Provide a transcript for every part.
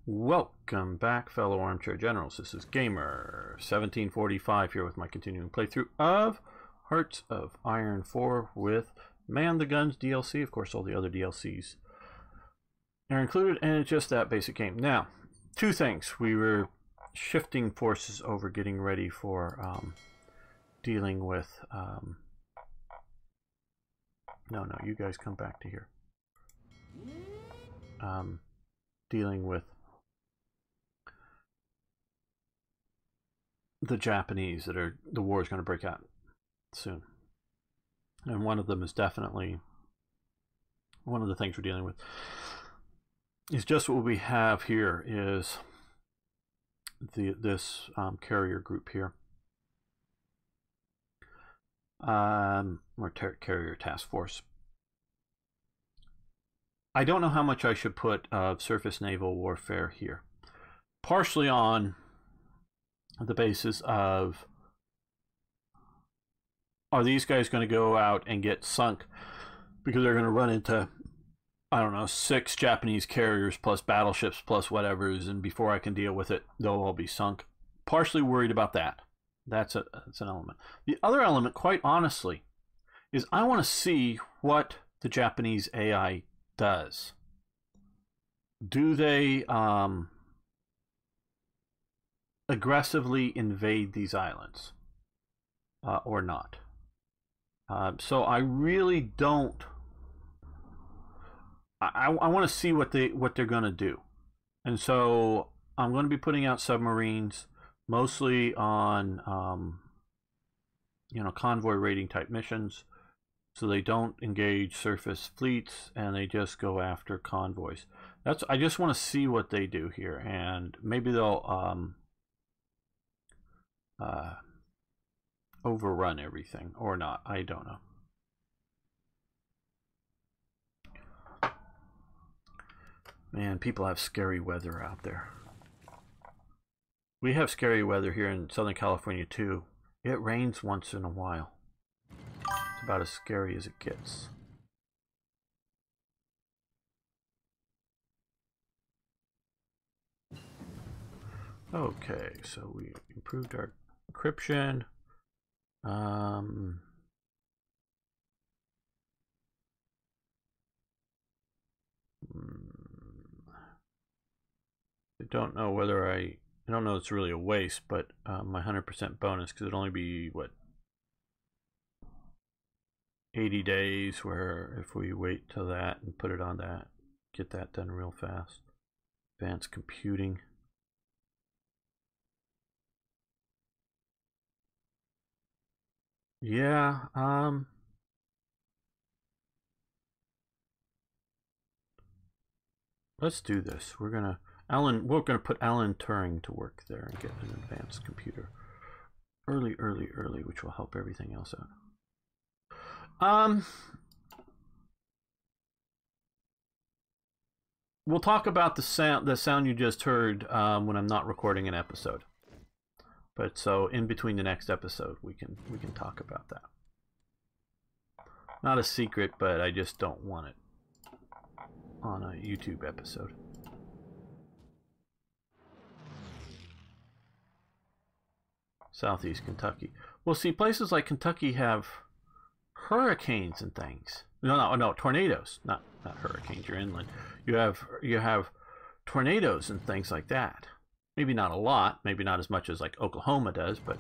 Welcome back, fellow armchair generals. This is Gamer 1745 here with my continuing playthrough of Hearts of Iron 4 with Man the Guns DLC. Of course, all the other DLCs are included, and it's just that basic game. Now, two things. We were shifting forces over, getting ready for dealing with... No, you guys come back to here. Dealing with the Japanese the war is going to break out soon, and one of them is definitely one of the things we're dealing with is just what we have here is this carrier group here, or carrier task force. I don't know how much I should put of surface naval warfare here, partially on the basis of, are these guys going to go out and get sunk because they're going to run into, I don't know, 6 Japanese carriers plus battleships plus whatever's, and before I can deal with it, they'll all be sunk. Partially worried about that. That's an element. The other element, quite honestly, is I want to see what the Japanese AI does. Do they aggressively invade these islands or not? So I really don't. I want to see what they're going to do, and so I'm going to be putting out submarines, mostly on convoy raiding type missions, so they don't engage surface fleets and they just go after convoys. I just want to see what they do here, and maybe they'll overrun everything or not. I don't know. Man, people have scary weather out there. We have scary weather here in Southern California too. It rains once in a while. It's about as scary as it gets. Okay, so we improved our encryption. I don't know whether I don't know it's really a waste, but my 100% bonus, because it'd only be, what, 80 days, where if we wait till that and put it on that, get that done real fast. Advanced computing. Yeah, let's do this. We're gonna put Alan Turing to work there and get an advanced computer early, which will help everything else out. We'll talk about the sound you just heard when I'm not recording an episode. But so in between the next episode, we can talk about that. Not a secret, but I just don't want it on a YouTube episode. Southeast Kentucky. Well, see, places like Kentucky have hurricanes and things. No, tornadoes. Not hurricanes. You're inland. You have tornadoes and things like that. Maybe not a lot. Maybe not as much as like Oklahoma does, but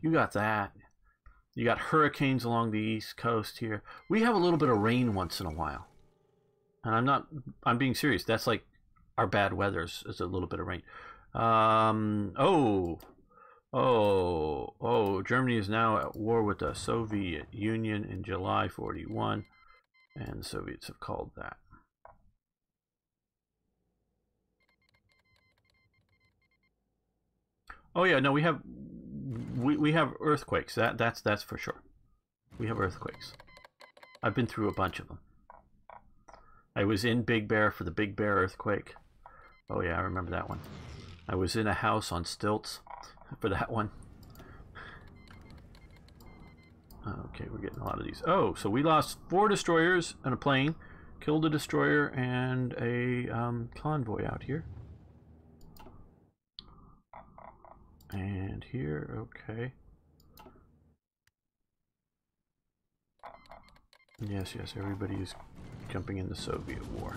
you got that. You got hurricanes along the East Coast here. We have a little bit of rain once in a while, and I'm being serious. That's like our bad weather is a little bit of rain. Germany is now at war with the Soviet Union in July 41, and the Soviets have called that. Oh yeah, no, we have earthquakes. That's for sure. We have earthquakes. I've been through a bunch of them. I was in Big Bear for the Big Bear earthquake. Oh yeah, I remember that one. I was in a house on stilts for that one. Okay, we're getting a lot of these. Oh, so we lost 4 destroyers and a plane, killed a destroyer and a convoy out here. And here, okay. Yes, yes, everybody is jumping in the Soviet war,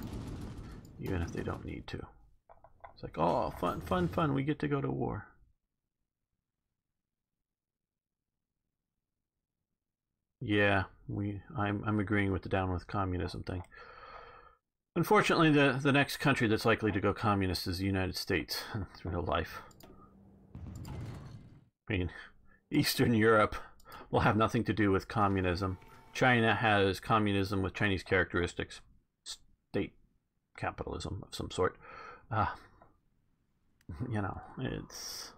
even if they don't need to. It's like, oh, fun, fun, fun, we get to go to war. Yeah, I'm agreeing with the down with communism thing. Unfortunately, the next country that's likely to go communist is the United States in real life. I mean, Eastern Europe will have nothing to do with communism. China has communism with Chinese characteristics. State capitalism of some sort. You know, it's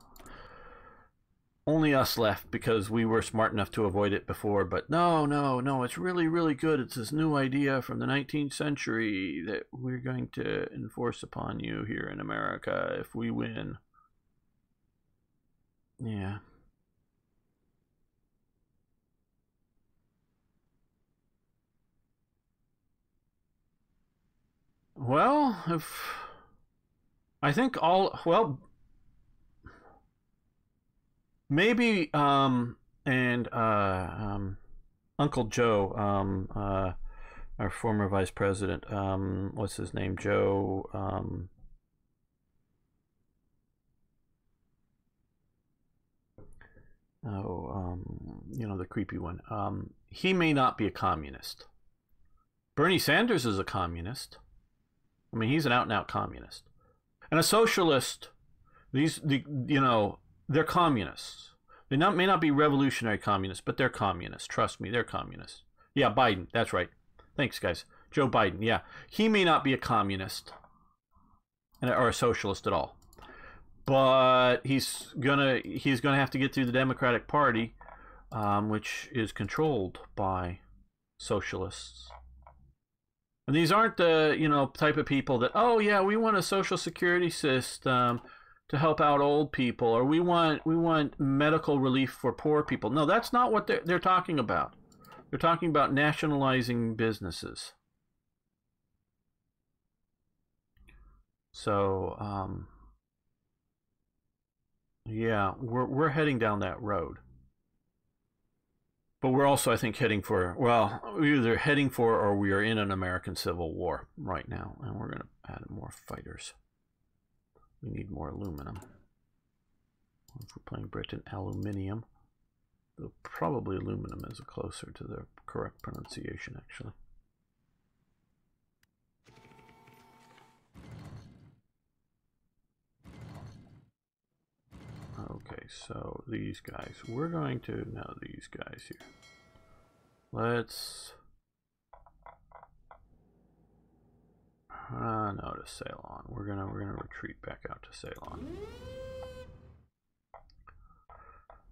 only us left because we were smart enough to avoid it before. But no, no, no, it's really, really good. It's this new idea from the 19th century that we're going to enforce upon you here in America if we win. Yeah. Well, if I think all, well, maybe and Uncle Joe, our former vice president, what's his name, Joe, you know, the creepy one. He may not be a communist. Bernie Sanders is a communist. I mean, he's an out-and-out communist. And a socialist, you know, they're communists. They may not be revolutionary communists, but they're communists. Trust me, they're communists. Yeah, Biden, that's right. Thanks, guys. Joe Biden, yeah. He may not be a communist or a socialist at all. But he's gonna have to get through the Democratic Party, which is controlled by socialists. And these aren't the, you know, type of people that, oh yeah, we want a social security system to help out old people, or we want medical relief for poor people. No, that's not what they're talking about. They're talking about nationalizing businesses. So, yeah, we're heading down that road. But we're also, I think, heading for, well, we're either heading for or we are in an American Civil War right now. And we're going to add more fighters. We need more aluminum. If we're playing Britain, aluminium. Though probably aluminum is closer to the correct pronunciation, actually. Okay, so these guys. We're going to, now these guys here. Let's no, to Ceylon. We're gonna retreat back out to Ceylon.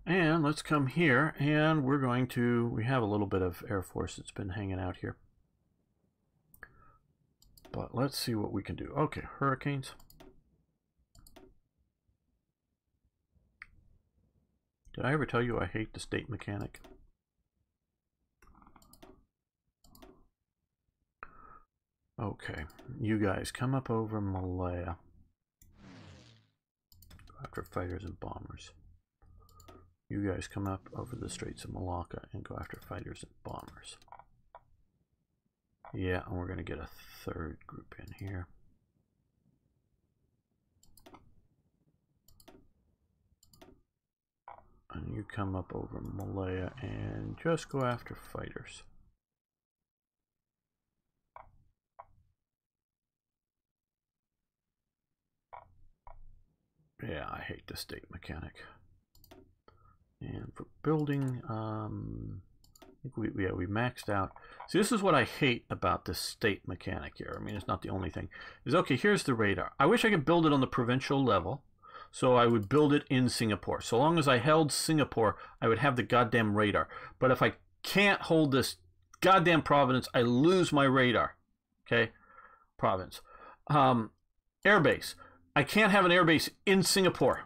And let's come here, and we're going to, we have a little bit of Air Force that's been hanging out here. But let's see what we can do. Okay, hurricanes. Did I ever tell you I hate the state mechanic? Okay, you guys come up over Malaya. Go after fighters and bombers. You guys come up over the Straits of Malacca and go after fighters and bombers. Yeah, and we're going to get a third group in here. And you come up over Malaya and just go after fighters. Yeah, I hate the state mechanic. And for building, I think we maxed out. See, this is what I hate about this state mechanic here. I mean, it's not the only thing. Is okay, here's the radar. I wish I could build it on the provincial level. So I would build it in Singapore. So long as I held Singapore, I would have the goddamn radar. But if I can't hold this goddamn province, I lose my radar. Okay? Province. Airbase. I can't have an airbase in Singapore.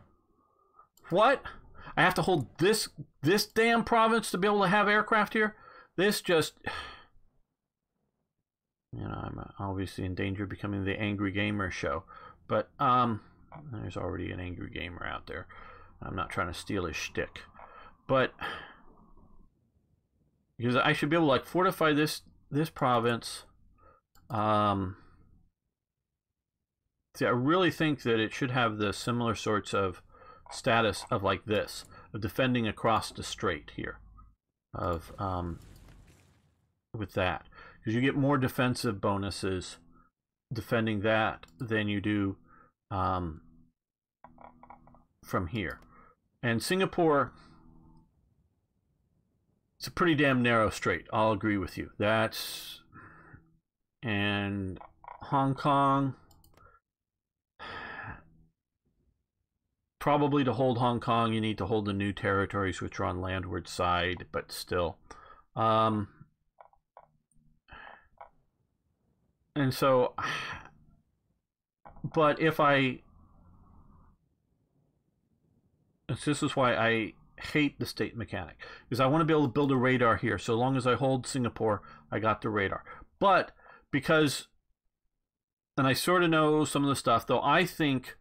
What? I have to hold this damn province to be able to have aircraft here? This just... You know, I'm obviously in danger of becoming the Angry Gamer show. But, there's already an angry gamer out there. I'm not trying to steal his shtick, but because I should be able to like fortify this province. See, I really think that it should have the similar sorts of status of like this, of defending across the strait here, of with that, because you get more defensive bonuses defending that than you do from here. And Singapore, it's a pretty damn narrow strait. I'll agree with you. And Hong Kong, probably to hold Hong Kong, you need to hold the new territories which are on landward side, but still. And so, but if this is why I hate the state mechanic, because I want to be able to build a radar here. So long as I hold Singapore, I got the radar. But because, and I sort of know some of the stuff, though I think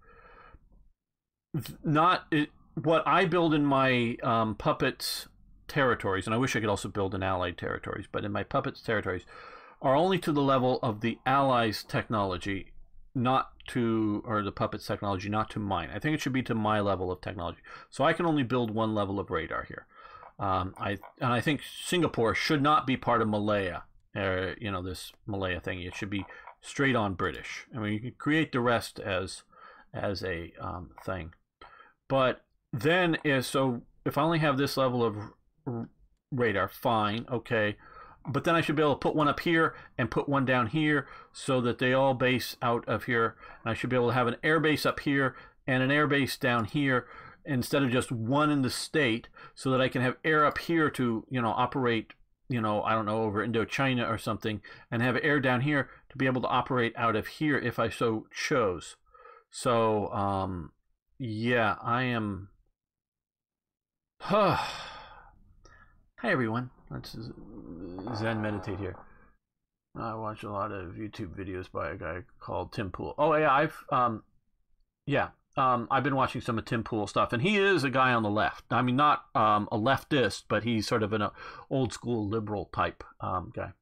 what I build in my puppets territories, and I wish I could also build in allied territories, but in my puppets territories are only to the level of the allies technology, or the puppets technology, not to mine. I think it should be to my level of technology. So I can only build one level of radar here. I think Singapore should not be part of Malaya, this Malaya thing. It should be straight on British. I mean, you can create the rest as a thing. But then, if I only have this level of radar, fine, okay. But then I should be able to put one up here and put one down here so that they all base out of here. And I should be able to have an air base up here and an air base down here instead of just one in the state, so that I can have air up here to, operate, I don't know, over Indochina or something, and have air down here to be able to operate out of here if I so chose. So, yeah, I am... Hi, everyone. Let's Zen meditate here. I watch a lot of YouTube videos by a guy called Tim Pool. Oh, yeah, I've been watching some of Tim Pool stuff, and he is a guy on the left. I mean, not a leftist, but he's sort of an old school liberal type guy.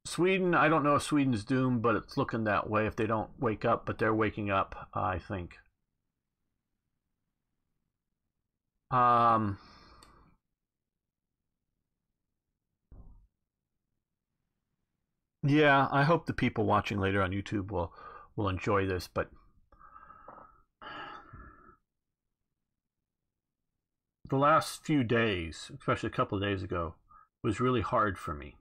Sweden, I don't know if Sweden's doomed, but it's looking that way if they don't wake up, but they're waking up, I think. Yeah, I hope the people watching later on YouTube will enjoy this, but the last few days, especially a couple of days ago, was really hard for me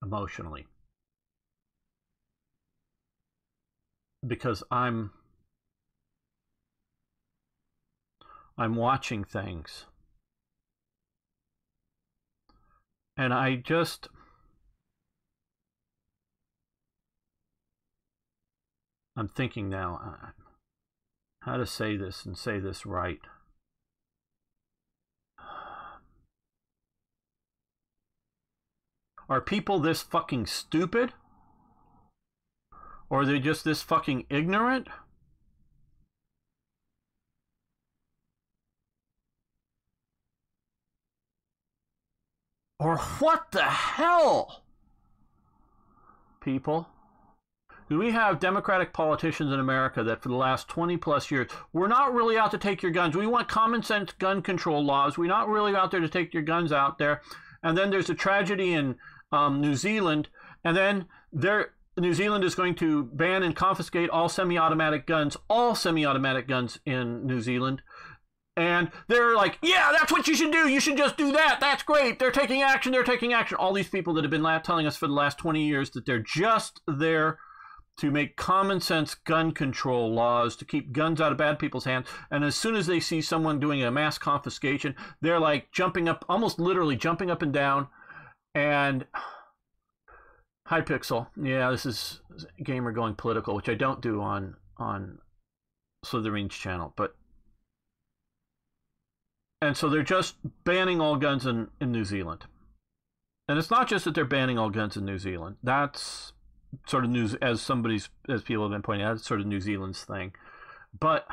emotionally, because I'm watching things, and I'm thinking now how to say this and say this right. Are people this fucking stupid? Or are they just this fucking ignorant? Or what the hell? People. Do we have Democratic politicians in America that for the last 20 plus years, we're not really out to take your guns. We want common sense gun control laws. We're not really out there to take your guns out there. And then there's a tragedy in New Zealand. And then New Zealand is going to ban and confiscate all semi-automatic guns in New Zealand. And they're like, yeah, that's what you should do. You should just do that. That's great. They're taking action. They're taking action. All these people that have been telling us for the last 20 years that they're just there to make common sense gun control laws, to keep guns out of bad people's hands. And as soon as they see someone doing a mass confiscation, they're like jumping up, almost literally jumping up and down. And hi, Pixel. Yeah, this is Gamer Going Political, which I don't do on Slytherin's channel. And so they're just banning all guns in New Zealand. And it's not just that they're banning all guns in New Zealand. That's sort of news, as people have been pointing out, it's sort of New Zealand's thing. But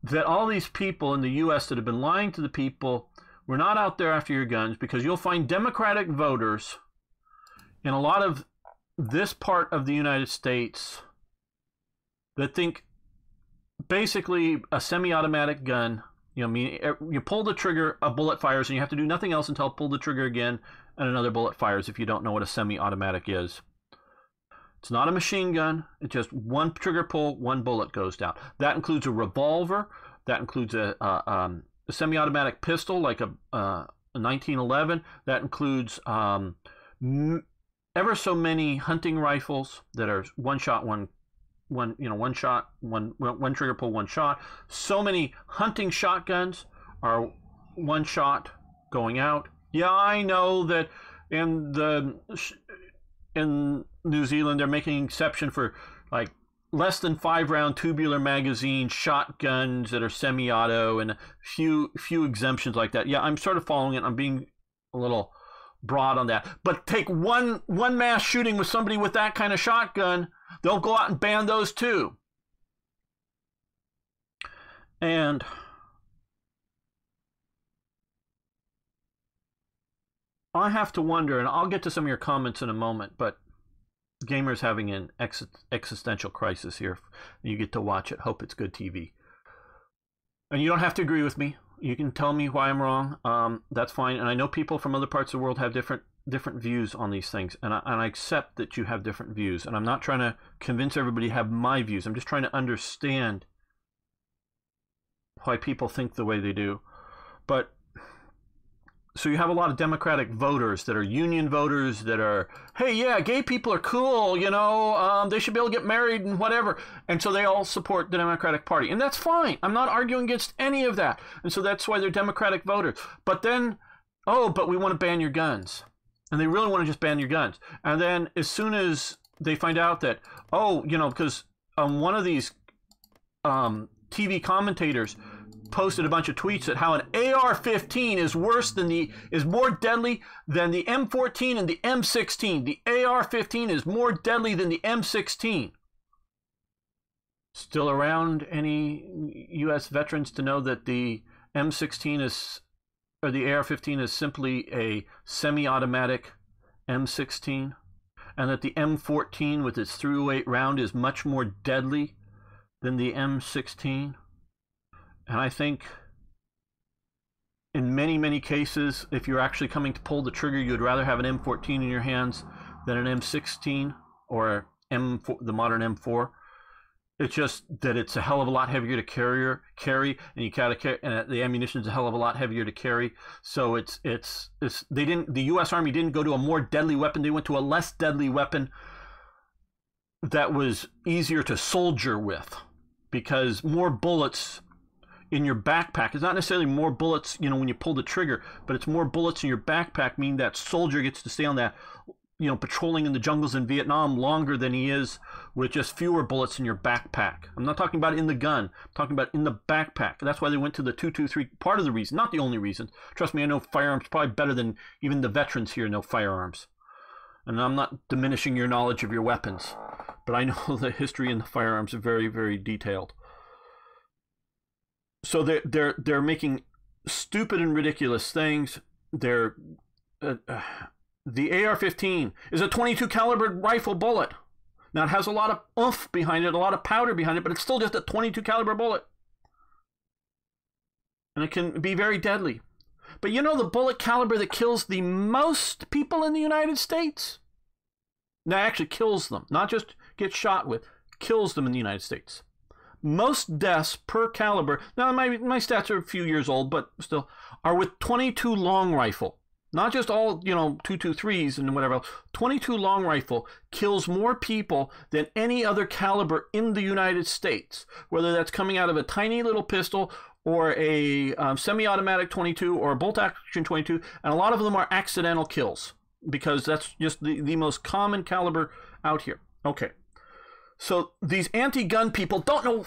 that all these people in the U.S. that have been lying to the people, we're not out there after your guns, because you'll find Democratic voters in a lot of this part of the United States that think basically a semi-automatic gun, you pull the trigger, a bullet fires, and you have to do nothing else until pull the trigger again, and another bullet fires if you don't know what a semi-automatic is. It's not a machine gun. It's just one trigger pull, one bullet goes down. That includes a revolver. That includes a semi-automatic pistol, like a 1911. That includes ever so many hunting rifles that are one trigger pull, one shot. So many hunting shotguns are one shot going out. Yeah, I know that in New Zealand they're making an exception for like less than 5-round tubular magazine shotguns that are semi-auto, and a few exemptions like that. Yeah, I'm sort of following it. I'm being a little broad on that. But take one mass shooting with somebody with that kind of shotgun, they'll go out and ban those too. And I have to wonder, and I'll get to some of your comments in a moment, but gamers having an existential crisis here. You get to watch it. Hope it's good TV. And you don't have to agree with me. You can tell me why I'm wrong. That's fine. And I know people from other parts of the world have different views on these things, and I accept that you have different views. And I'm not trying to convince everybody to have my views. I'm just trying to understand why people think the way they do. But so you have a lot of Democratic voters that are union voters that are, hey, yeah, gay people are cool, they should be able to get married and whatever. And so they all support the Democratic Party. And that's fine. I'm not arguing against any of that. And so that's why they're Democratic voters. But then, but we want to ban your guns. And they really want to just ban your guns. And then as soon as they find out that, because one of these TV commentators posted a bunch of tweets at how an AR-15 is more deadly than the M14 and the M16. The AR-15 is more deadly than the M16. Still around any U.S. veterans to know that the M16 or the AR-15 is simply a semi-automatic M16, and that the M14 with its .308 round is much more deadly than the M16. And I think in many, many cases, if you're actually coming to pull the trigger, you'd rather have an M14 in your hands than an M16 or the modern M4. It's just that it's a hell of a lot heavier to carry, and you gotta carry, and the ammunition is a hell of a lot heavier to carry. So the U.S. Army didn't go to a more deadly weapon; they went to a less deadly weapon that was easier to soldier with, because more bullets in your backpack. It's not necessarily more bullets, when you pull the trigger, but it's more bullets in your backpack, meaning that soldier gets to stay on that, patrolling in the jungles in Vietnam longer than he is with just fewer bullets in your backpack. I'm not talking about in the gun. I'm talking about in the backpack. That's why they went to the 223. Part of the reason, not the only reason. Trust me, I know firearms probably better than even the veterans here know firearms. And I'm not diminishing your knowledge of your weapons, but I know the history in the firearms are very, very detailed. So they're making stupid and ridiculous things. The AR-15 is a .22 caliber rifle bullet. Now it has a lot of oomph behind it, a lot of powder behind it, but it's still just a .22 caliber bullet, and it can be very deadly. But the bullet caliber that kills the most people in the United States, that actually kills them, not just gets shot with, kills them in the United States. Most deaths per caliber, now my stats are a few years old, but still, are with .22 long rifle. Not just all, 223s and whatever else. .22 long rifle kills more people than any other caliber in the United States, whether that's coming out of a tiny little pistol or a semi-automatic .22 or a bolt-action .22, and a lot of them are accidental kills, because that's just the most common caliber out here. Okay. So these anti-gun people don't know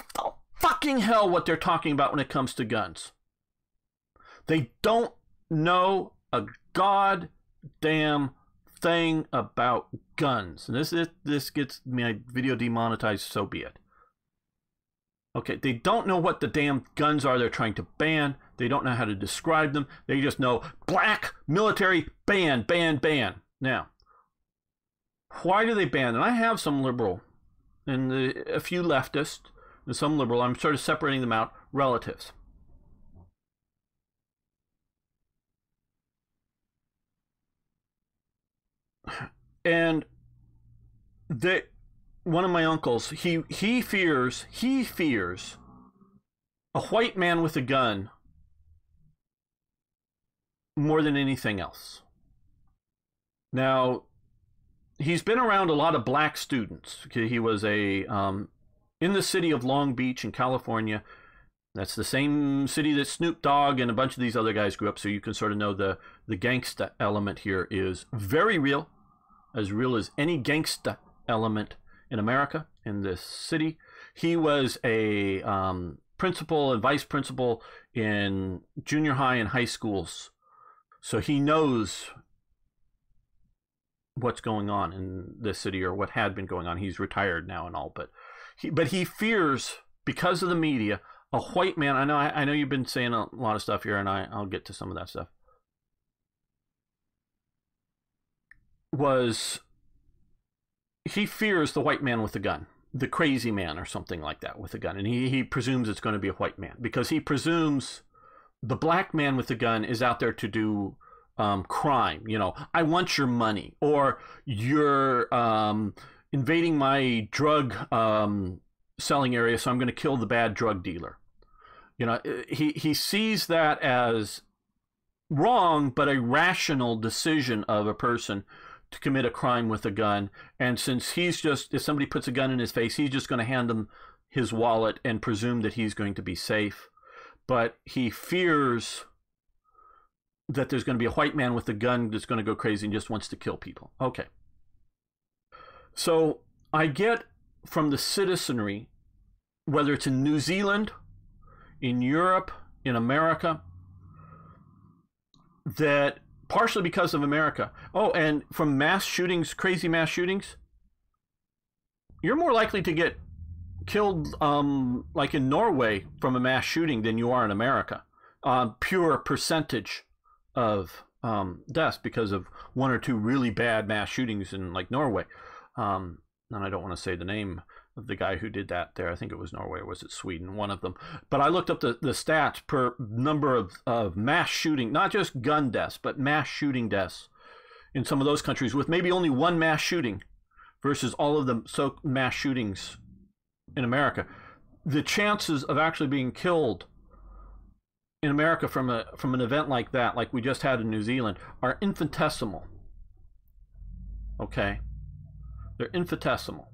fucking hell what they're talking about when it comes to guns. They don't know a goddamn thing about guns, and this gets my video demonetized, so be it. Okay, they don't know what the damn guns are they're trying to ban. They don't know how to describe them. They just know black military ban, ban, ban. Now, why do they ban? And I have some liberal and a few leftist and some liberal. I'm sort of separating them out, relatives. And one of my uncles, he fears a white man with a gun more than anything else. Now, he's been around a lot of black students. He was in the city of Long Beach in California. That's the same city that Snoop Dogg and a bunch of these other guys grew up, so you can sort of know the gangsta element here is very real as any gangsta element in America, in this city. He was a principal and vice principal in junior high and high schools, so he knows what's going on in this city, or what had been going on. He's retired now and all, but he fears, because of the media, a white man. I know you've been saying a lot of stuff here, and I'll get to some of that stuff. He fears the white man with a gun, the crazy man or something like that with a gun, and he presumes it's going to be a white man, because he presumes the black man with the gun is out there to do crime. You know, I want your money, or you're invading my drug selling area, so I'm going to kill the bad drug dealer. You know, he sees that as wrong, but a rational decision of a person to commit a crime with a gun. And since if somebody puts a gun in his face, he's just going to hand him his wallet and presume that he's going to be safe. But he fears that there's going to be a white man with a gun that's going to go crazy and just wants to kill people. Okay. So I get from the citizenry, whether it's in New Zealand, in Europe, in America, that partially because of America. Oh, and from mass shootings, crazy mass shootings, you're more likely to get killed, like in Norway, from a mass shooting than you are in America. Pure percentage of deaths because of one or two really bad mass shootings in, like, Norway. And I don't want to say the name of the guy who did that there. I think it was Norway, or was it Sweden? One of them. But I looked up the stats per number of mass shooting, not just gun deaths, but mass shooting deaths in some of those countries, with maybe only one mass shooting versus all of the mass shootings in America. The chances of actually being killed in America from an event like that, like we just had in New Zealand, are infinitesimal. Okay? They're infinitesimal.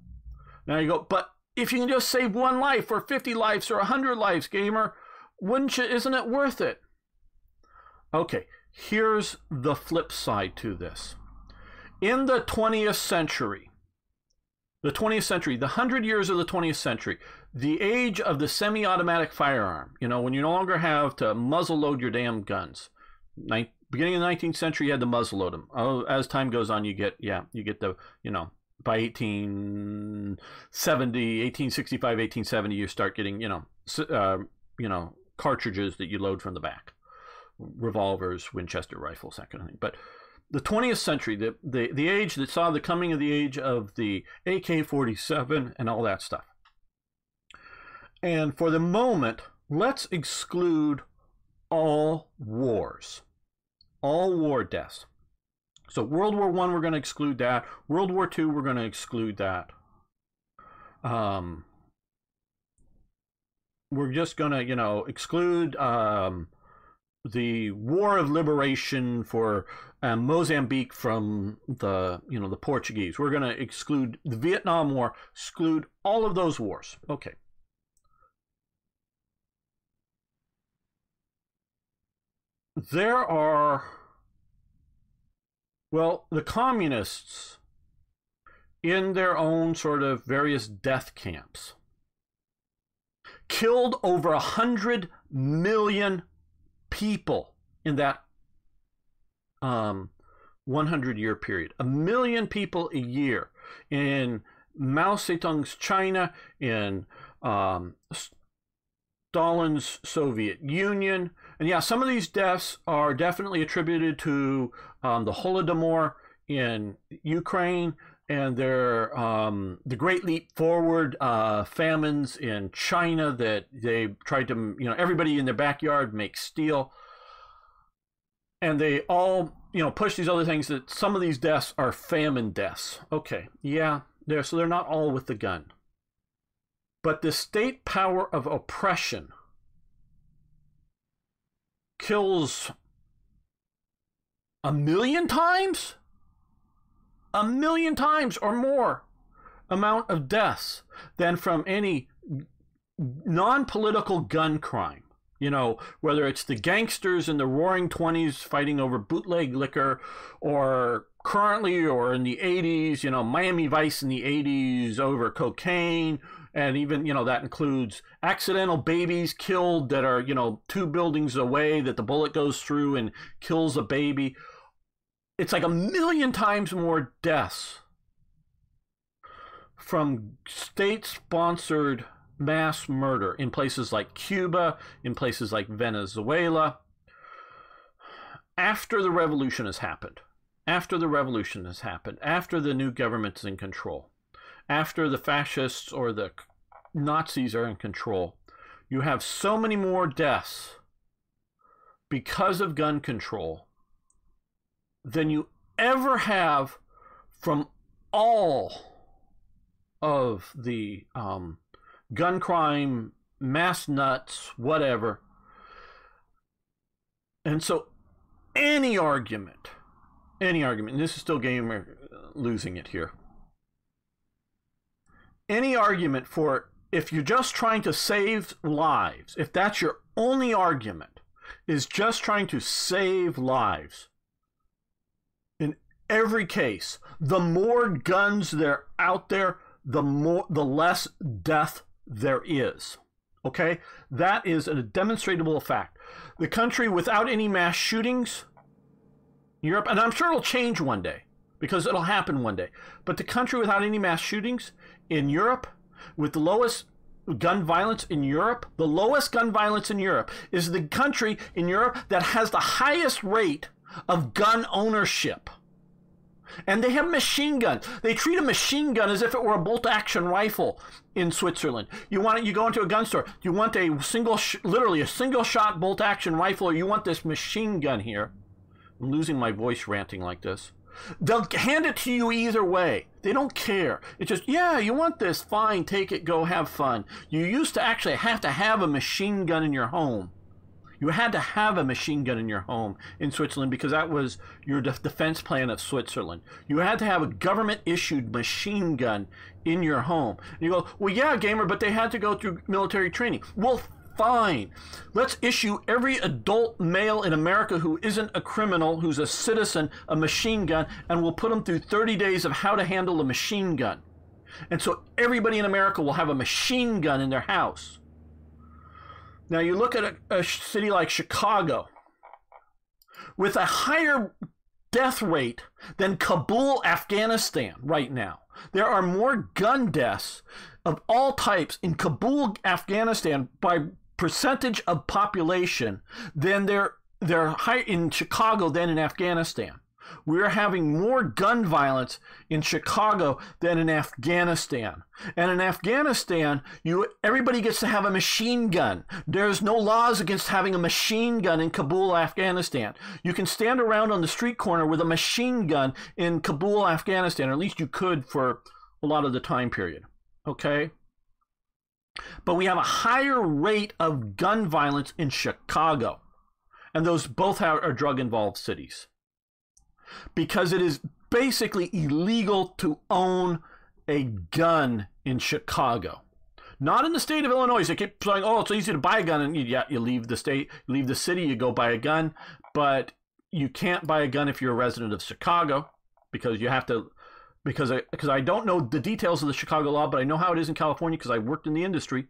Now you go, but if you can just save one life, or 50 lives, or 100 lives, gamer, wouldn't you? Isn't it worth it? Okay, here's the flip side to this. In the 20th century, the 100 years of the 20th century, the age of the semi-automatic firearm, you know, when you no longer have to muzzle load your damn guns. Beginning of the 19th century, you had to muzzle load them. Oh, as time goes on, you get the, you know, by 1865, 1870, you start getting, cartridges that you load from the back, revolvers, Winchester rifles, that kind of thing. But the 20th century, the age that saw the coming of the age of the AK-47 and all that stuff. And for the moment, let's exclude all wars, all war deaths. So World War I, we're going to exclude that. World War II, we're going to exclude that. We're just going to, exclude the War of Liberation for Mozambique from the Portuguese. We're going to exclude the Vietnam War, exclude all of those wars. Okay. There are... Well, the communists, in their own sort of various death camps, killed over 100 million people in that 100-year period. 1 million people a year in Mao Zedong's China, in Stalin's Soviet Union. And yeah, some of these deaths are definitely attributed to the Holodomor in Ukraine, and the Great Leap Forward famines in China that they tried to, everybody in their backyard makes steel. And they all, push these other things that some of these deaths are famine deaths. Okay, yeah, so they're not all with the gun. But the state power of oppression kills 1 million times? 1 million times or more amount of deaths than from any non-political gun crime. Whether it's the gangsters in the Roaring 20s fighting over bootleg liquor, or currently, or in the 80s, Miami Vice in the 80s over cocaine. And even, that includes accidental babies killed that are, 2 buildings away that the bullet goes through and kills a baby. It's like 1 million times more deaths from state-sponsored mass murder in places like Cuba, in places like Venezuela, after the revolution has happened. After the revolution has happened, after the new government's in control, after the fascists or the Nazis are in control, you have so many more deaths because of gun control than you ever have from all of the gun crime, mass nuts, whatever. And so any argument, and this is still Gamer losing it here, any argument for, if you're just trying to save lives, if that's your only argument, is just trying to save lives, in every case, the more guns there out there, the less death there is. Okay? That is a demonstrable fact. The country without any mass shootings, Europe, and I'm sure it'll change one day, because it'll happen one day, but the country without any mass shootings in Europe, with the lowest gun violence in Europe, the lowest gun violence in Europe is the country in Europe that has the highest rate of gun ownership. And they have machine guns. They treat a machine gun as if it were a bolt-action rifle in Switzerland. You go into a gun store. You want a literally a single-shot bolt-action rifle, or you want this machine gun here. I'm losing my voice ranting like this. They'll hand it to you either way. They don't care. It's just, yeah, you want this, fine, take it, go have fun. You used to actually have to have a machine gun in your home. You had to have a machine gun in your home in Switzerland because that was your defense plan of Switzerland. You had to have a government-issued machine gun in your home. And you go, well, yeah, Gamer, but they had to go through military training. Well, fine. Let's issue every adult male in America who isn't a criminal, who's a citizen, a machine gun, and we'll put them through 30 days of how to handle a machine gun. And so everybody in America will have a machine gun in their house. Now you look at a city like Chicago with a higher death rate than Kabul, Afghanistan right now. There are more gun deaths of all types in Kabul, Afghanistan by percentage of population than they're high in Chicago than in Afghanistan. We're having more gun violence in Chicago than in Afghanistan. And in Afghanistan, everybody gets to have a machine gun. There's no laws against having a machine gun in Kabul, Afghanistan. You can stand around on the street corner with a machine gun in Kabul, Afghanistan, or at least you could for a lot of the time period. Okay? But we have a higher rate of gun violence in Chicago. And those both are drug-involved cities. Because it is basically illegal to own a gun in Chicago. Not in the state of Illinois. They keep saying, oh, it's easy to buy a gun. And you leave the state, you leave the city, you go buy a gun. But you can't buy a gun if you're a resident of Chicago. Because you have to, because I don't know the details of the Chicago law, but I know how it is in California because I worked in the industry.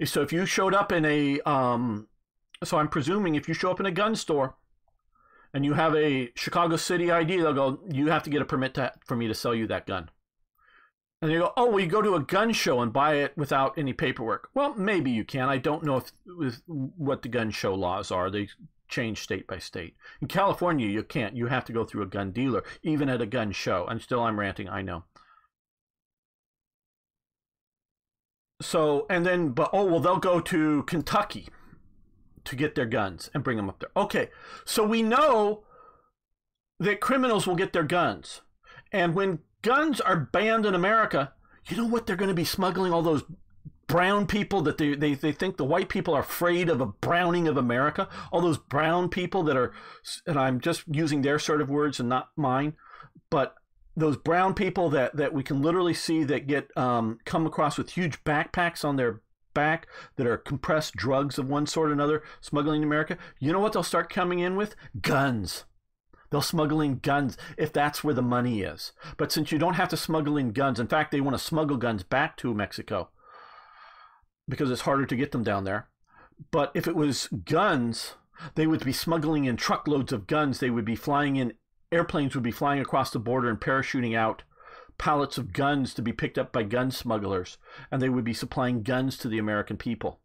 So if you showed up in a, so I'm presuming if you show up in a gun store and you have a Chicago City ID, they'll go, you have to get a permit for me to sell you that gun. And they go, oh, well, you go to a gun show and buy it without any paperwork. Well, maybe you can. I don't know what the gun show laws are. They change state by state. In California, you can't. You have to go through a gun dealer, even at a gun show. And still, I'm ranting, I know. So, and then, but, oh, well, they'll go to Kentucky to get their guns and bring them up there. Okay, so we know that criminals will get their guns. And when guns are banned in America, you know what they're going to be smuggling? All those brown people that they think the white people are afraid of a browning of America. All those brown people that are, and I'm just using their sort of words and not mine, but those brown people that we can literally see that get come across with huge backpacks on their back that are compressed drugs of one sort or another, smuggling to America. You know what they'll start coming in with? Guns. They'll smuggle in guns if that's where the money is. But since you don't have to smuggle in guns, in fact, they want to smuggle guns back to Mexico because it's harder to get them down there. But if it was guns, they would be smuggling in truckloads of guns. They would be flying in, airplanes would be flying across the border and parachuting out pallets of guns to be picked up by gun smugglers, and they would be supplying guns to the American people,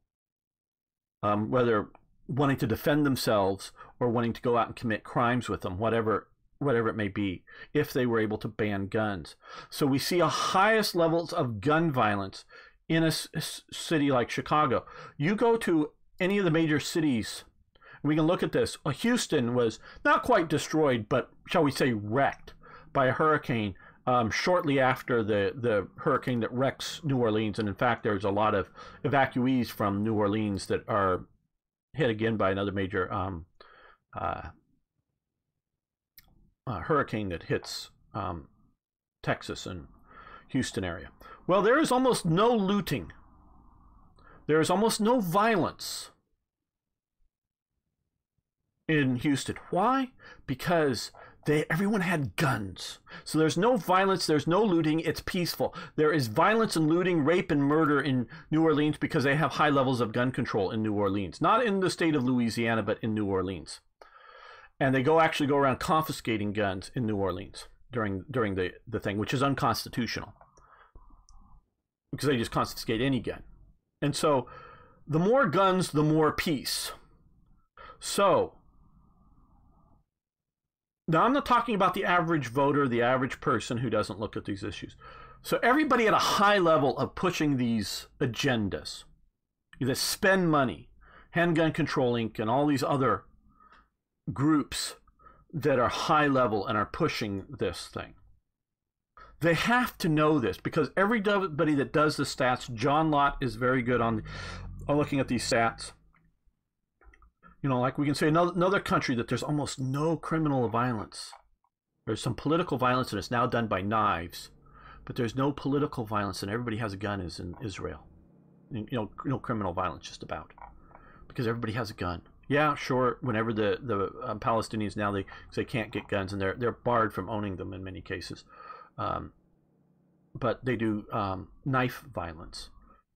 whether wanting to defend themselves or wanting to go out and commit crimes with them, whatever it may be, if they were able to ban guns. So we see a highest levels of gun violence in a city like Chicago. You go to any of the major cities, we can look at this. Houston was not quite destroyed, but shall we say wrecked by a hurricane shortly after the hurricane that wrecks New Orleans. And in fact, there's a lot of evacuees from New Orleans that are hit again by another major hurricane that hits Texas and Houston area. Well, there is almost no looting. There is almost no violence in Houston. Why? Because everyone had guns. So there's no violence, there's no looting, it's peaceful. There is violence and looting, rape and murder in New Orleans because they have high levels of gun control in New Orleans. Not in the state of Louisiana, but in New Orleans. And they actually go around confiscating guns in New Orleans during the thing, which is unconstitutional. Because they just confiscate any gun. And so the more guns, the more peace. So now, I'm not talking about the average voter, the average person who doesn't look at these issues. So everybody at a high level of pushing these agendas, that spend money, Handgun Control Inc., and all these other groups that are high level and are pushing this thing. They have to know this because everybody that does the stats, John Lott is very good on looking at these stats. You know, like we can say another country that there's almost no criminal violence. There's some political violence and it's now done by knives, but there's no political violence and everybody has a gun is in Israel. You know, no criminal violence just about because everybody has a gun. Yeah, sure. Whenever the Palestinians now they can't get guns and they're barred from owning them in many cases, but they do knife violence.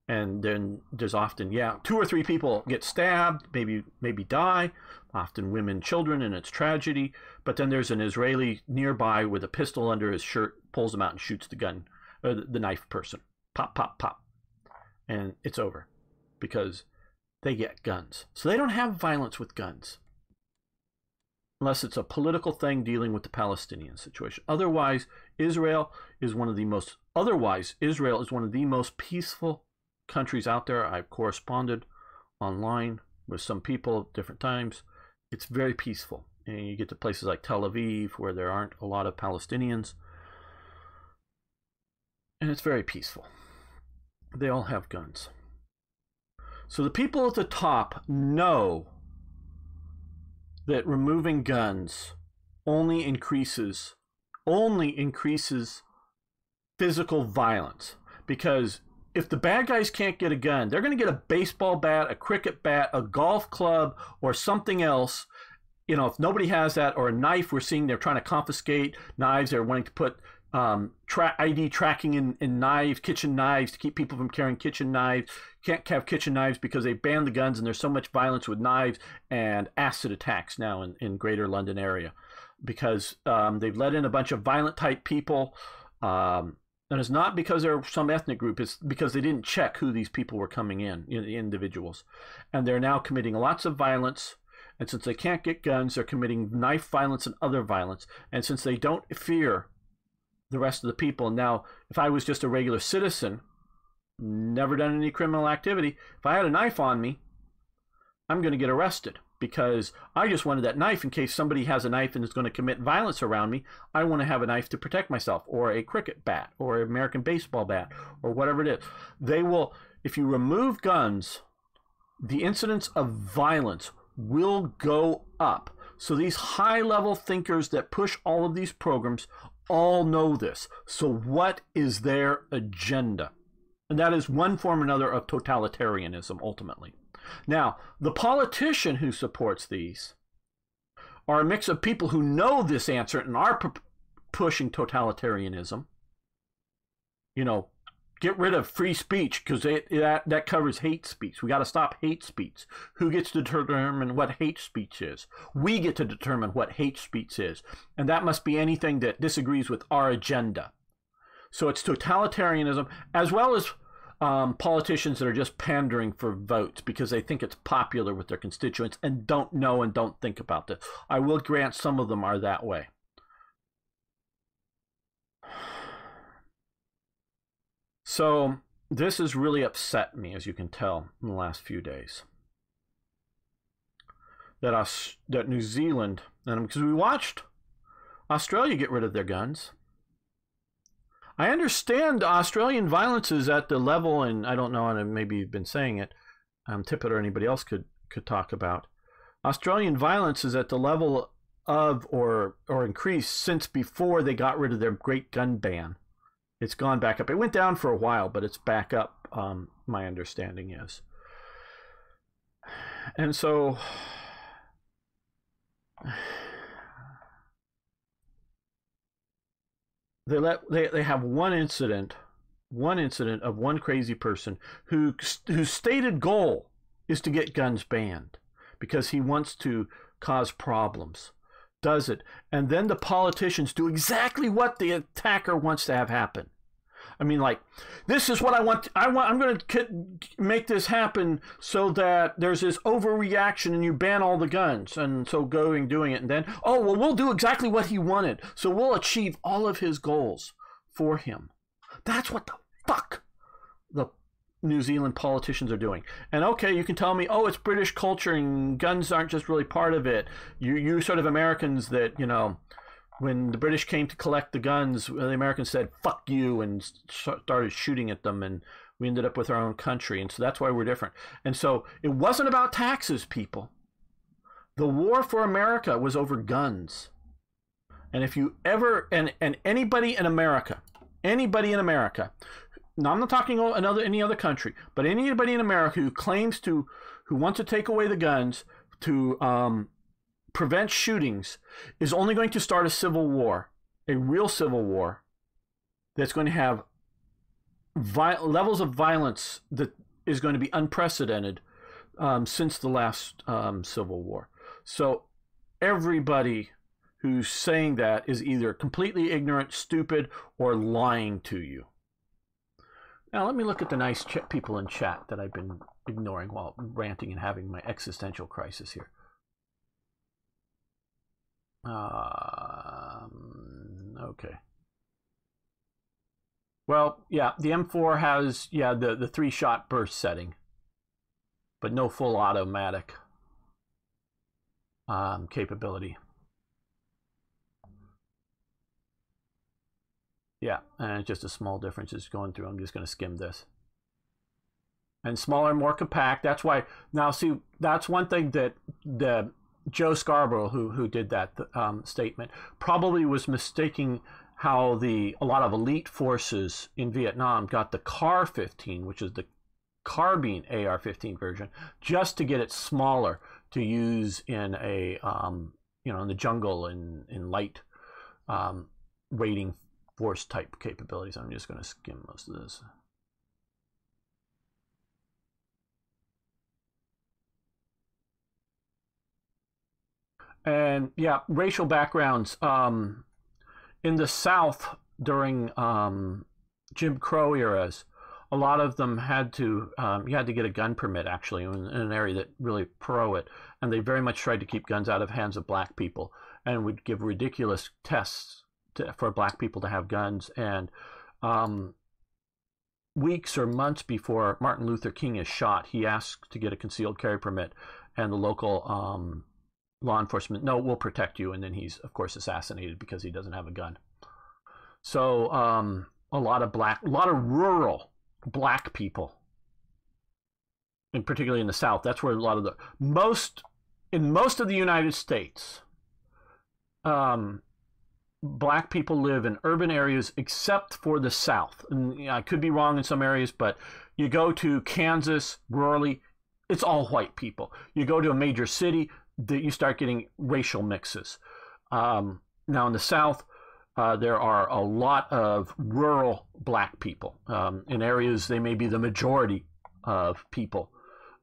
And then there's often, 2 or 3 people get stabbed, maybe die, often women, children, and it's tragedy. But then there's an Israeli nearby with a pistol under his shirt, pulls him out and shoots the gun, or the knife person. Pop, pop, pop. And it's over because they get guns. So they don't have violence with guns unless it's a political thing dealing with the Palestinian situation. Otherwise, Israel is one of the most peaceful countries out there. I've corresponded online with some people at different times. It's very peaceful. And you get to places like Tel Aviv where there aren't a lot of Palestinians. And it's very peaceful. They all have guns. So the people at the top know that removing guns only increases physical violence, because if the bad guys can't get a gun, they're going to get a baseball bat, a cricket bat, a golf club, or something else. You know, if nobody has that, or a knife, we're seeing they're trying to confiscate knives. They're wanting to put ID tracking in knives, kitchen knives, to keep people from carrying kitchen knives. You can't have kitchen knives because they banned the guns, and there's so much violence with knives and acid attacks now in greater London area because they've let in a bunch of violent type people. And it's not because they're some ethnic group, it's because they didn't check who these people were coming in, individuals. And they're now committing lots of violence. And since they can't get guns, they're committing knife violence and other violence. And since they don't fear the rest of the people, now, if I was just a regular citizen, never done any criminal activity, if I had a knife on me, I'm going to get arrested because I just wanted that knife in case somebody has a knife and is going to commit violence around me. I want to have a knife to protect myself, or a cricket bat, or an American baseball bat, or whatever it is. They will, if you remove guns, the incidence of violence will go up. So these high-level thinkers that push all of these programs all know this. So what is their agenda? And that is one form or another of totalitarianism, ultimately. Now, the politician who supports these are a mix of people who know this answer and are pushing totalitarianism. You know, get rid of free speech because that covers hate speech. We got to stop hate speech. Who gets to determine what hate speech is? We get to determine what hate speech is. And that must be anything that disagrees with our agenda. So it's totalitarianism, as well as politicians that are just pandering for votes because they think it's popular with their constituents and don't know and don't think about this. I will grant some of them are that way. So this has really upset me, as you can tell, in the last few days. That New Zealand, and because we watched Australia get rid of their guns. I understand Australian violence is at the level, and I don't know, and maybe you've been saying it, Tippett or anybody else could talk about. Australian violence is at the level of or increased since before they got rid of their great gun ban. It's gone back up. It went down for a while, but it's back up, my understanding is. And so they have one incident of one crazy person whose stated goal is to get guns banned because he wants to cause problems. Does it, and then the politicians do exactly what the attacker wants to have happen. I mean, like, this is what I want. I'm going to make this happen so that there's this overreaction and you ban all the guns. And so doing it, and then, oh, well, we'll do exactly what he wanted. So we'll achieve all of his goals for him. That's what the fuck the New Zealand politicians are doing. And okay, you can tell me, oh, it's British culture and guns aren't just really part of it. You sort of Americans that, you know, when the British came to collect the guns, the Americans said, fuck you, and started shooting at them, and we ended up with our own country. And so that's why we're different. And so it wasn't about taxes, people. The war for America was over guns. And if you ever, and anybody in America, now I'm not talking any other country, but anybody in America who wants to take away the guns to prevent shootings is only going to start a civil war, a real civil war that's going to have levels of violence that is going to be unprecedented since the last civil war. So everybody who's saying that is either completely ignorant, stupid, or lying to you. Now let me look at the nice people in chat that I've been ignoring while ranting and having my existential crisis here. Okay. Well, yeah, the M4 has, yeah, the 3-shot burst setting, but no full automatic capability. Yeah, and it's just a small difference. It's going through. I'm just going to skim this. And smaller, more compact. That's why, now see, that's one thing that the Joe Scarborough, who did that statement, probably was mistaking how a lot of elite forces in Vietnam got the CAR-15, which is the carbine AR-15 version, just to get it smaller to use in in the jungle in light waiting force type capabilities. I'm just going to skim most of this. And yeah, racial backgrounds. In the South during Jim Crow eras, a lot of them had to you had to get a gun permit actually in an area that really pro it, and they very much tried to keep guns out of hands of black people, and would give ridiculous tests for black people to have guns. And weeks or months before Martin Luther King is shot, he asks to get a concealed carry permit, and the local law enforcement, no, we'll protect you, and then he's of course assassinated because he doesn't have a gun. So a lot of rural black people, and particularly in the South, that's where a lot of in most of the United States, black people live in urban areas except for the South. And I could be wrong in some areas, but you go to Kansas, rurally, it's all white people. You go to a major city, that you start getting racial mixes. Now in the South, there are a lot of rural black people. In areas they may be the majority of people.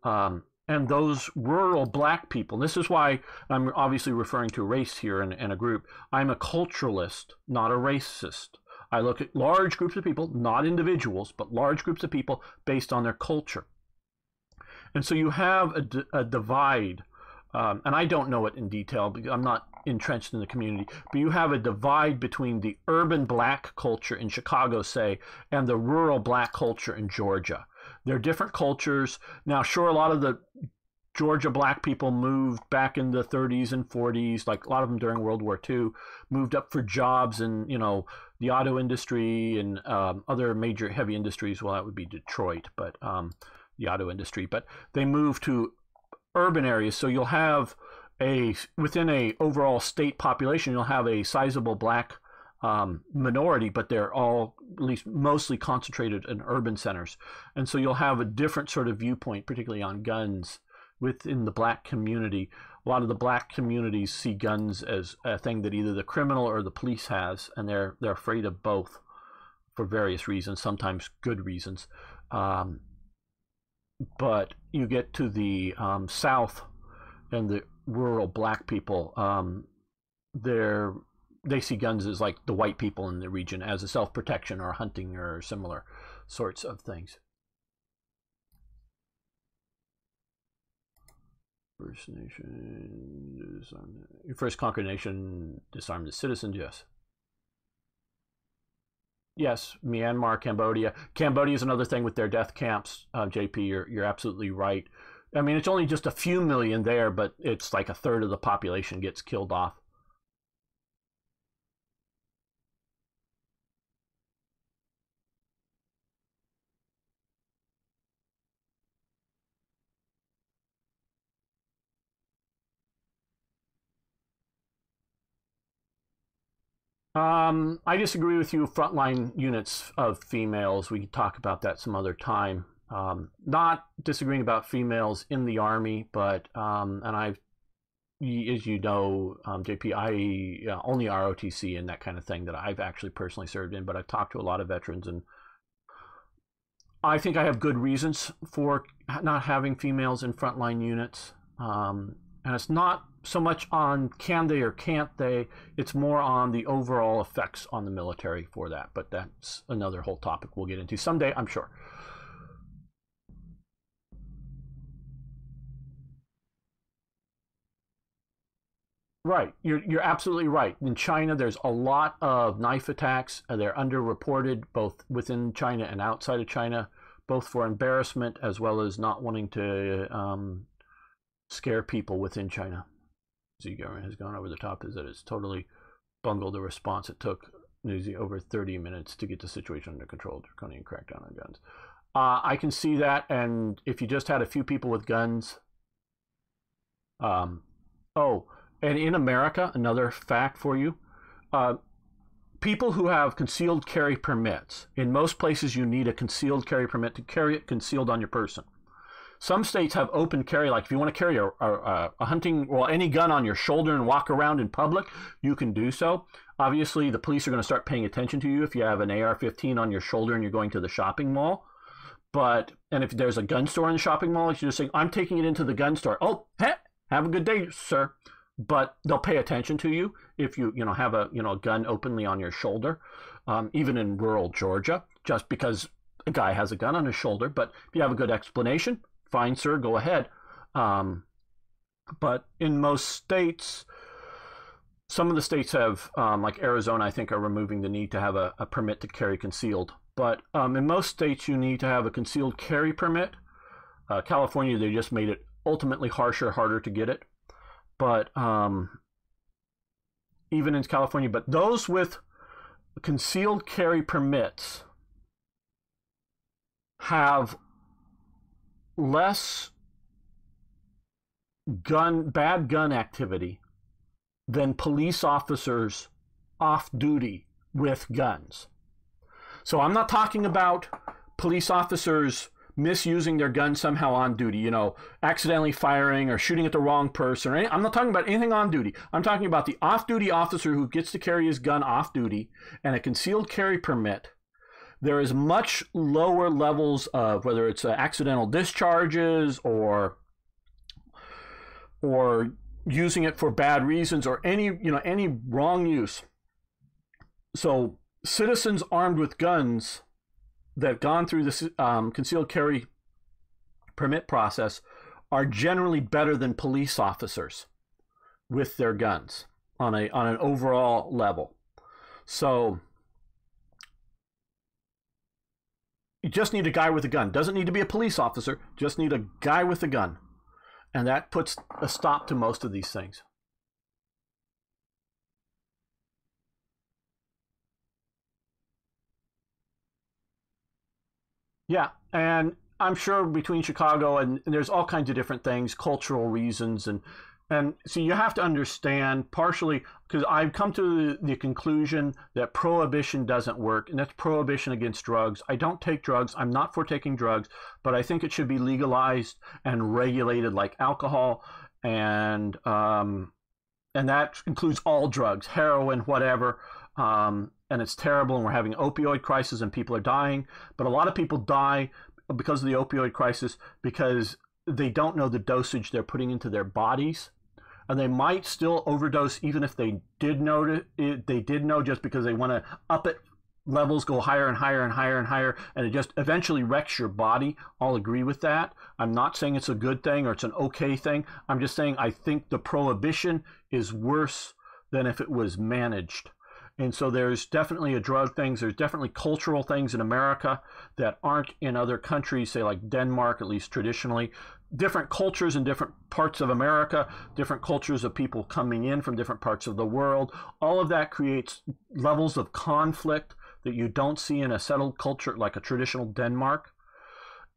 And those rural black people, and this is why I'm obviously referring to race here in a group. I'm a culturalist, not a racist. I look at large groups of people, not individuals, but large groups of people based on their culture. And so you have a divide. And I don't know it in detail because I'm not entrenched in the community, but you have a divide between the urban black culture in Chicago, say, and the rural black culture in Georgia. They're different cultures. Now, sure, a lot of the Georgia black people moved back in the 30s and 40s, like a lot of them during World War II, moved up for jobs in, the auto industry and other major heavy industries. Well, that would be Detroit, but the auto industry. But they moved to urban areas, so you'll have within a overall state population, you'll have a sizable black minority, but they're all at least mostly concentrated in urban centers. And so you'll have a different sort of viewpoint, particularly on guns within the black community. A lot of the black communities see guns as a thing that either the criminal or the police has, and they're afraid of both for various reasons, sometimes good reasons. But you get to the South and the rural black people, they see guns as like the white people in the region, as a self-protection or hunting or similar sorts of things. First Nation, your first conquered nation disarmed the citizens, yes. Yes, Myanmar, Cambodia. Cambodia is another thing with their death camps. JP, you're absolutely right. I mean, it's only just a few million there, but it's like a third of the population gets killed off. I disagree with you. Frontline units of females. We can talk about that some other time. Not disagreeing about females in the Army, but and I've, as you know, JP, I only ROTC and that kind of thing that I've actually personally served in. But I've talked to a lot of veterans, and I think I have good reasons for not having females in frontline units. And it's not so much on can they or can't they, it's more on the overall effects on the military for that. But that's another whole topic we'll get into someday, I'm sure. Right, you're absolutely right. In China, there's a lot of knife attacks. They're underreported both within China and outside of China, both for embarrassment as well as not wanting to scare people within China. The government has gone over the top is that it's totally bungled the response. It took Newsy over 30 minutes to get the situation under control. Draconian crackdown on guns. I can see that, and if you just had a few people with guns. Oh, and in America, another fact for you. People who have concealed carry permits, in most places you need a concealed carry permit to carry it concealed on your person. Some states have open carry, like if you want to carry a hunting, well, any gun on your shoulder and walk around in public, you can do so. Obviously, the police are going to start paying attention to you if you have an AR-15 on your shoulder and you're going to the shopping mall. And if there's a gun store in the shopping mall, you just say, I'm taking it into the gun store. Oh, hey, have a good day, sir. But they'll pay attention to you if you have a gun openly on your shoulder, even in rural Georgia, just because a guy has a gun on his shoulder. But if you have a good explanation, fine, sir, go ahead. But in most states, some of the states have, like Arizona, I think, are removing the need to have a permit to carry concealed. But in most states, you need to have a concealed carry permit. California, they just made it ultimately harsher, harder to get it. But even in California, but those with concealed carry permits have less bad gun activity than police officers off duty with guns. So I'm not talking about police officers misusing their gun somehow on duty, accidentally firing or shooting at the wrong person. I'm not talking about anything on duty. I'm talking about the off-duty officer who gets to carry his gun off duty and a concealed carry permit. There is much lower levels of whether it's accidental discharges or using it for bad reasons or any wrong use. So citizens armed with guns that have gone through this concealed carry permit process are generally better than police officers with their guns on an overall level. So you just need a guy with a gun. Doesn't need to be a police officer, just need a guy with a gun. And that puts a stop to most of these things. Yeah, and I'm sure between Chicago and there's all kinds of different things, cultural reasons, and so you have to understand partially because I've come to the conclusion that prohibition doesn't work, and that's prohibition against drugs. I don't take drugs. I'm not for taking drugs, but I think it should be legalized and regulated like alcohol, and that includes all drugs, heroin, whatever. And it's terrible, and we're having an opioid crisis, and people are dying. But a lot of people die because of the opioid crisis because they don't know the dosage they're putting into their bodies, and they might still overdose even if they did know it. They did know just because they want to up it. Levels go higher and higher and higher and higher, and it just eventually wrecks your body. I'll agree with that. I'm not saying it's a good thing or it's an okay thing. I'm just saying I think the prohibition is worse than if it was managed. And so there's definitely a drug things. There's definitely cultural things in America that aren't in other countries, say like Denmark, at least traditionally. Different cultures in different parts of America, different cultures of people coming in from different parts of the world. All of that creates levels of conflict that you don't see in a settled culture like a traditional Denmark.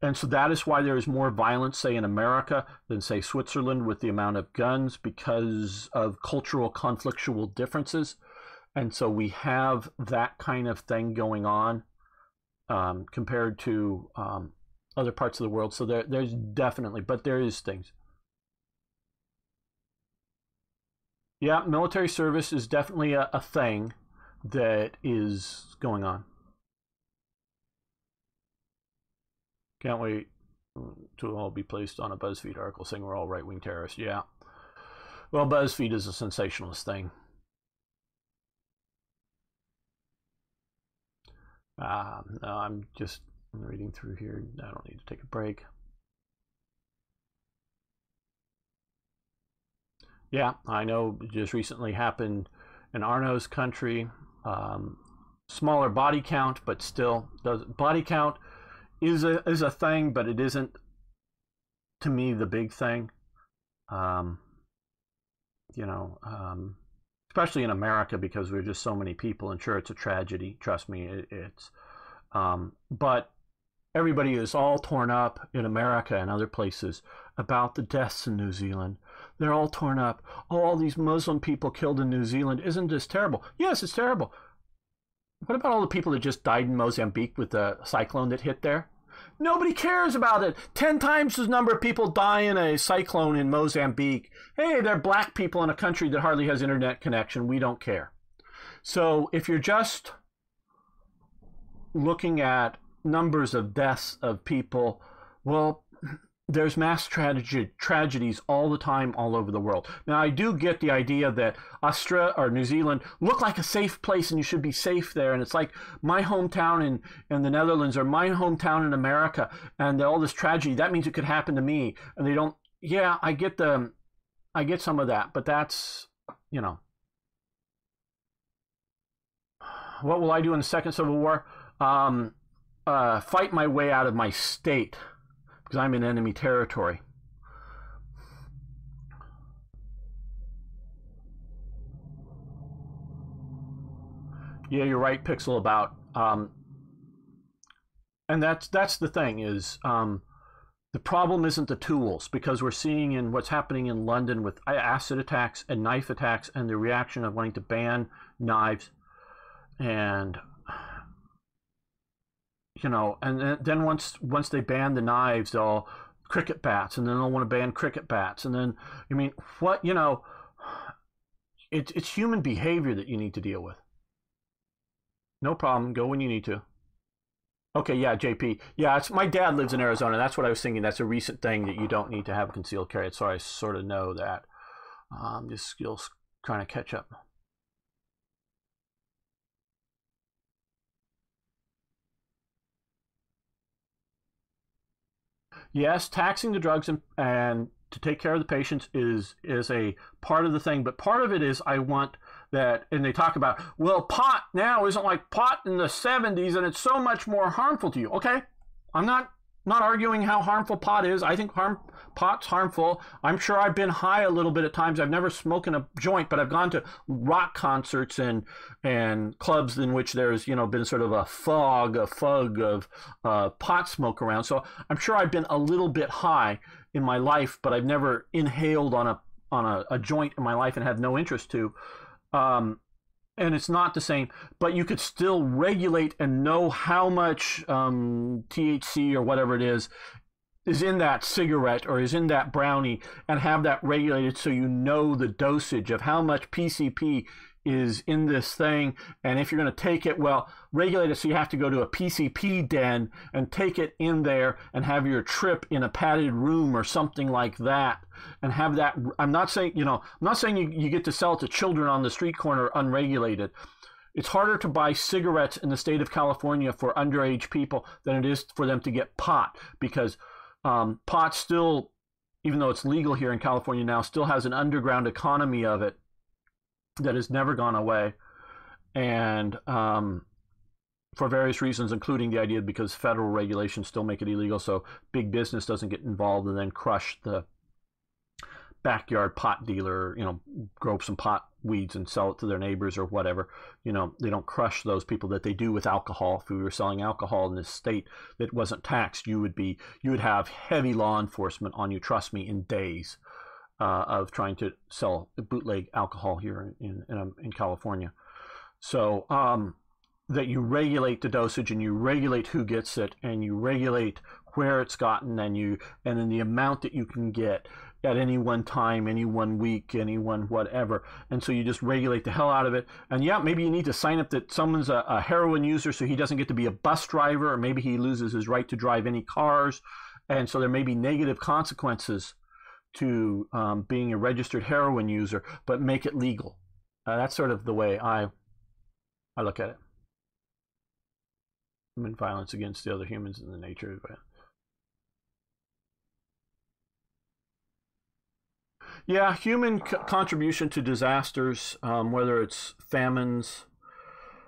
And so that is why there is more violence, say, in America than, say, Switzerland with the amount of guns because of cultural conflictual differences. And so we have that kind of thing going on compared to other parts of the world. So there's definitely, but there is things. Yeah, military service is definitely a thing that is going on. Can't wait to all be placed on a BuzzFeed article saying we're all right-wing terrorists. Yeah. Well, BuzzFeed is a sensationalist thing. No, I'm just reading through here. I don't need to take a break. Yeah, I know it just recently happened in Arno's country. Smaller body count, but still, body count is a thing, but it isn't, to me, the big thing. Especially in America because we're just so many people, and sure, it's a tragedy. Trust me, it's. But everybody is all torn up in America and other places about the deaths in New Zealand. They're all torn up. Oh, all these Muslim people killed in New Zealand. Isn't this terrible? Yes, it's terrible. What about all the people that just died in Mozambique with the cyclone that hit there? Nobody cares about it. 10 times the number of people die in a cyclone in Mozambique. Hey, they're black people in a country that hardly has internet connection. We don't care. So if you're just looking at numbers of deaths of people, well, there's mass tragedies all the time all over the world. Now, I do get the idea that Australia or New Zealand look like a safe place and you should be safe there. And it's like my hometown in the Netherlands or my hometown in America, and all this tragedy, that means it could happen to me. And they don't, yeah, I get some of that, but that's, you know. What will I do in the Second Civil War? Fight my way out of my state, because I'm in enemy territory. Yeah, you're right, Pixel, about and that's the thing is the problem isn't the tools, because we're seeing in what's happening in London with acid attacks and knife attacks and the reaction of wanting to ban knives, and you know, and then once they ban the knives, they'll cricket bats, and then they'll want to ban cricket bats, and then I mean, what, you know, it's human behavior that you need to deal with. No problem. Go when you need to. Okay, yeah, JP. Yeah, it's my dad lives in Arizona. That's what I was thinking. That's a recent thing that you don't need to have a concealed carry. So I sort of know that. Just skills trying to catch up. Yes, taxing the drugs and to take care of the patients is a part of the thing, but part of it is I want that, and they talk about, well, pot now isn't like pot in the 70s and it's so much more harmful to you. Okay, I'm not arguing how harmful pot is. I think pot's harmful. I'm sure I've been high a little bit at times. I've never smoked a joint, but I've gone to rock concerts and clubs in which there's, you know, been sort of a fog of pot smoke around. So I'm sure I've been a little bit high in my life, but I've never inhaled on a joint in my life and had no interest to. And it's not the same, but you could still regulate and know how much THC or whatever it is in that cigarette or is in that brownie, and have that regulated so you know the dosage of how much PCP is in this thing. And if you're going to take it, well, regulate it so you have to go to a PCP den and take it in there and have your trip in a padded room or something like that, and have that. I'm not saying, you know, I'm not saying you get to sell it to children on the street corner unregulated. It's harder to buy cigarettes in the state of California for underage people than it is for them to get pot, because pot still, even though it's legal here in California now, still has an underground economy of it that has never gone away, and for various reasons, including the idea because federal regulations still make it illegal, so big business doesn't get involved and then crush the backyard pot dealer, you know, grow some pot weeds and sell it to their neighbors or whatever. You know, they don't crush those people that they do with alcohol. If we were selling alcohol in this state that wasn't taxed, you would have heavy law enforcement on you, trust me, in days. Of trying to sell bootleg alcohol here in California. So that you regulate the dosage and you regulate who gets it and you regulate where it's gotten and then the amount that you can get at any one time, any one week, any one whatever. And so you just regulate the hell out of it. And yeah, maybe you need to sign up that someone's a heroin user so he doesn't get to be a bus driver, or maybe he loses his right to drive any cars. And so there may be negative consequences to being a registered heroin user, but make it legal. That's sort of the way I look at it. Human violence against the other humans in the nature of it. Yeah, human contribution to disasters, whether it's famines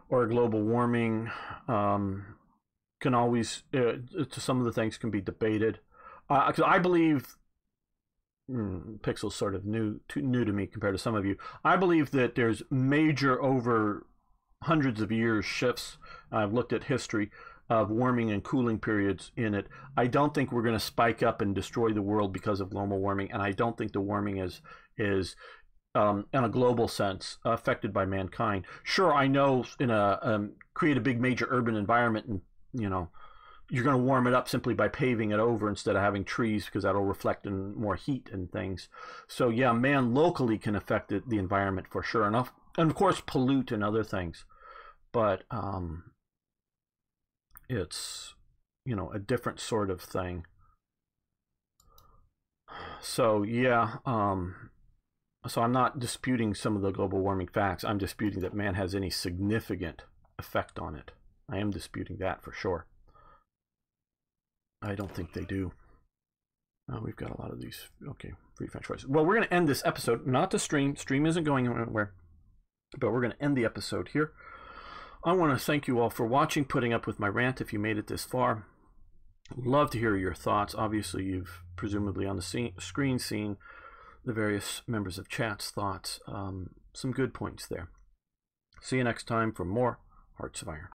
or global warming, can always, to some of the things can be debated. Because I believe, Pixel's sort of new to me compared to some of you. I believe that there's major, over hundreds of years, shifts. I've looked at history of warming and cooling periods in it. I don't think we're going to spike up and destroy the world because of global warming, and I don't think the warming is in a global sense affected by mankind. Sure, I know in a create a big major urban environment, and you know, you're going to warm it up simply by paving it over instead of having trees, because that'll reflect in more heat and things. So yeah, man locally can affect the environment for sure. Enough. and of course pollute and other things, but it's, you know, a different sort of thing. So yeah, so I'm not disputing some of the global warming facts. I'm disputing that man has any significant effect on it. I am disputing that for sure. I don't think they do. Oh, we've got a lot of these. Okay, free French fries. Well, we're going to end this episode, not the stream. Stream isn't going anywhere, but we're going to end the episode here. I want to thank you all for watching, putting up with my rant if you made it this far. Love to hear your thoughts. Obviously, you've presumably on the screen seen the various members of chat's thoughts. Some good points there. See you next time for more Hearts of Iron.